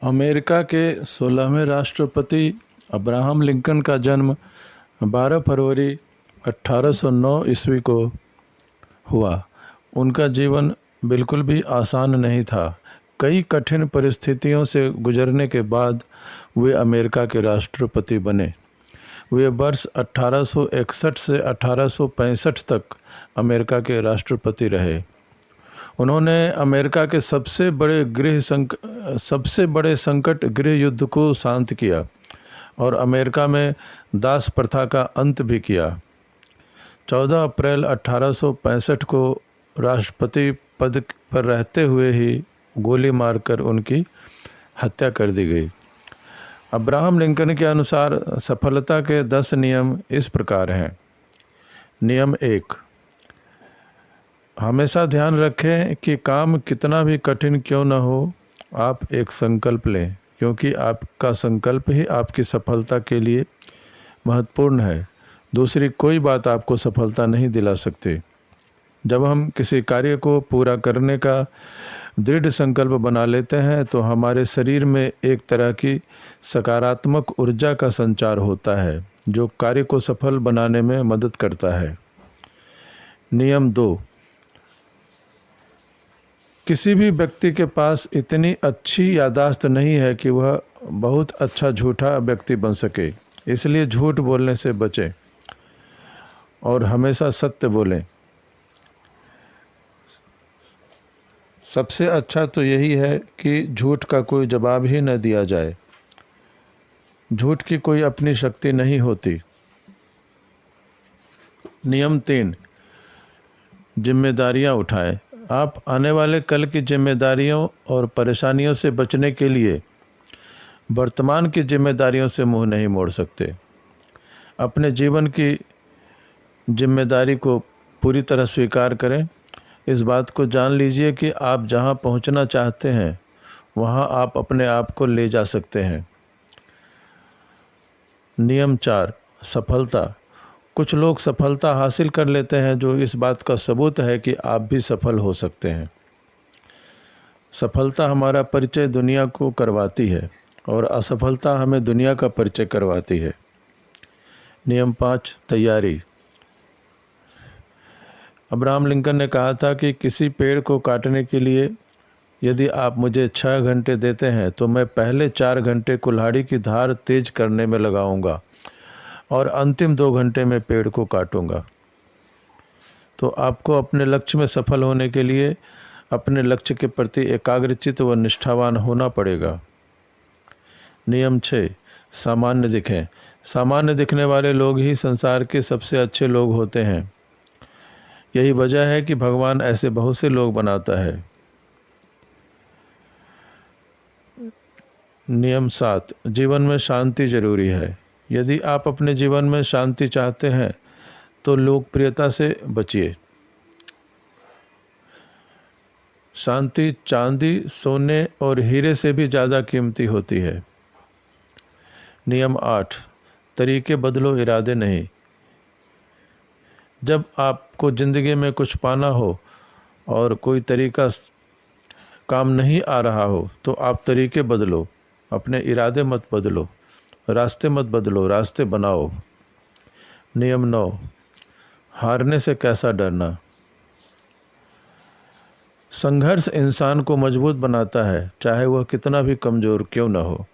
America के 16वें राष्ट्रपति Abraham Lincoln का जन्म 12 फरवरी 1809 ईस्वी को हुआ। उनका जीवन बिल्कुल भी आसान नहीं था। कई कठिन परिस्थितियों से गुजरने के बाद वे अमेरिका के राष्ट्रपति बने। वे वर्ष 1861 से 1865 तक अमेरिका के राष्ट्रपति रहे। उन्होंने अमेरिका के सबसे बड़े संकट गृह युद्ध को शांत किया और अमेरिका में दास प्रथा का अंत भी किया। 14 अप्रैल 1865 को राष्ट्रपति पद पर रहते हुए ही गोली मारकर उनकी हत्या कर दी गई। अब्राहम लिंकन के अनुसार सफलता के 10 नियम इस प्रकार हैं। नियम 1, हमेशा ध्यान रखें कि काम कितना भी कठिन क्यों न हो, आप एक संकल्प लें, क्योंकि आपका संकल्प ही आपकी सफलता के लिए महत्वपूर्ण है। दूसरी कोई बात आपको सफलता नहीं दिला सकती। जब हम किसी कार्य को पूरा करने का दृढ़ संकल्प बना लेते हैं तो हमारे शरीर में एक तरह की सकारात्मक ऊर्जा का संचार होता है जो कार्य को सफल बनाने में मदद करता है। नियम 2, किसी भी व्यक्ति के पास इतनी अच्छी याददाश्त नहीं है कि वह बहुत अच्छा झूठा व्यक्ति बन सके, इसलिए झूठ बोलने से बचें और हमेशा सत्य बोलें। सबसे अच्छा तो यही है कि झूठ का कोई जवाब ही न दिया जाए। झूठ की कोई अपनी शक्ति नहीं होती। नियम 3, जिम्मेदारियां उठाएं। आप आने वाले कल की जिम्मेदारियों और परेशानियों से बचने के लिए वर्तमान की जिम्मेदारियों से मुंह नहीं मोड़ सकते। अपने जीवन की जिम्मेदारी को पूरी तरह स्वीकार करें। इस बात को जान लीजिए कि आप जहां पहुंचना चाहते हैं वहां आप अपने आप को ले जा सकते हैं। नियम 4, सफलता। कुछ लोग सफलता हासिल कर लेते हैं जो इस बात का सबूत है कि आप भी सफल हो सकते हैं। सफलता हमारा परिचय दुनिया को करवाती है और असफलता हमें दुनिया का परिचय करवाती है। नियम 5, तैयारी। अब्राहम लिंकन ने कहा था कि किसी पेड़ को काटने के लिए यदि आप मुझे 6 घंटे देते हैं तो मैं पहले 4 घंटे कुल्हाड़ी की धार तेज करने में लगाऊंगा और अंतिम 2 घंटे में पेड़ को काटूंगा। तो आपको अपने लक्ष्य में सफल होने के लिए अपने लक्ष्य के प्रति एकाग्रचित्त व निष्ठावान होना पड़ेगा। नियम 6, सामान्य दिखें। सामान्य दिखने वाले लोग ही संसार के सबसे अच्छे लोग होते हैं। यही वजह है कि भगवान ऐसे बहुत से लोग बनाता है। नियम 7, जीवन में शांति जरूरी है। यदि आप अपने जीवन में शांति चाहते हैं तो लोकप्रियता से बचिए। शांति चांदी, सोने और हीरे से भी ज़्यादा कीमती होती है। नियम 8, तरीके बदलो, इरादे नहीं। जब आपको ज़िंदगी में कुछ पाना हो और कोई तरीका काम नहीं आ रहा हो तो आप तरीके बदलो, अपने इरादे मत बदलो, रास्ते मत बदलो, रास्ते बनाओ। नियम 9, हारने से कैसा डरना। संघर्ष इंसान को मजबूत बनाता है, चाहे वह कितना भी कमज़ोर क्यों न हो।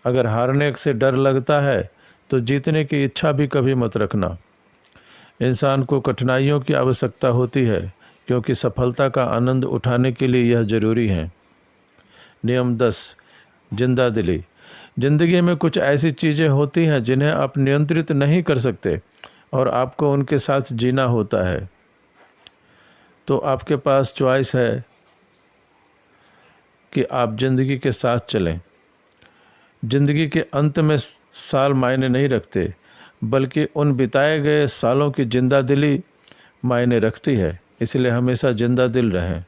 अगर हारने से डर लगता है तो जीतने की इच्छा भी कभी मत रखना। इंसान को कठिनाइयों की आवश्यकता होती है क्योंकि सफलता का आनंद उठाने के लिए यह ज़रूरी है। नियम 10, जिंदा दिली। ज़िंदगी में कुछ ऐसी चीज़ें होती हैं जिन्हें आप नियंत्रित नहीं कर सकते और आपको उनके साथ जीना होता है। तो आपके पास चॉइस है कि आप ज़िंदगी के साथ चलें। ज़िंदगी के अंत में साल मायने नहीं रखते, बल्कि उन बिताए गए सालों की जिंदा दिली मायने रखती है। इसलिए हमेशा जिंदा दिल रहें।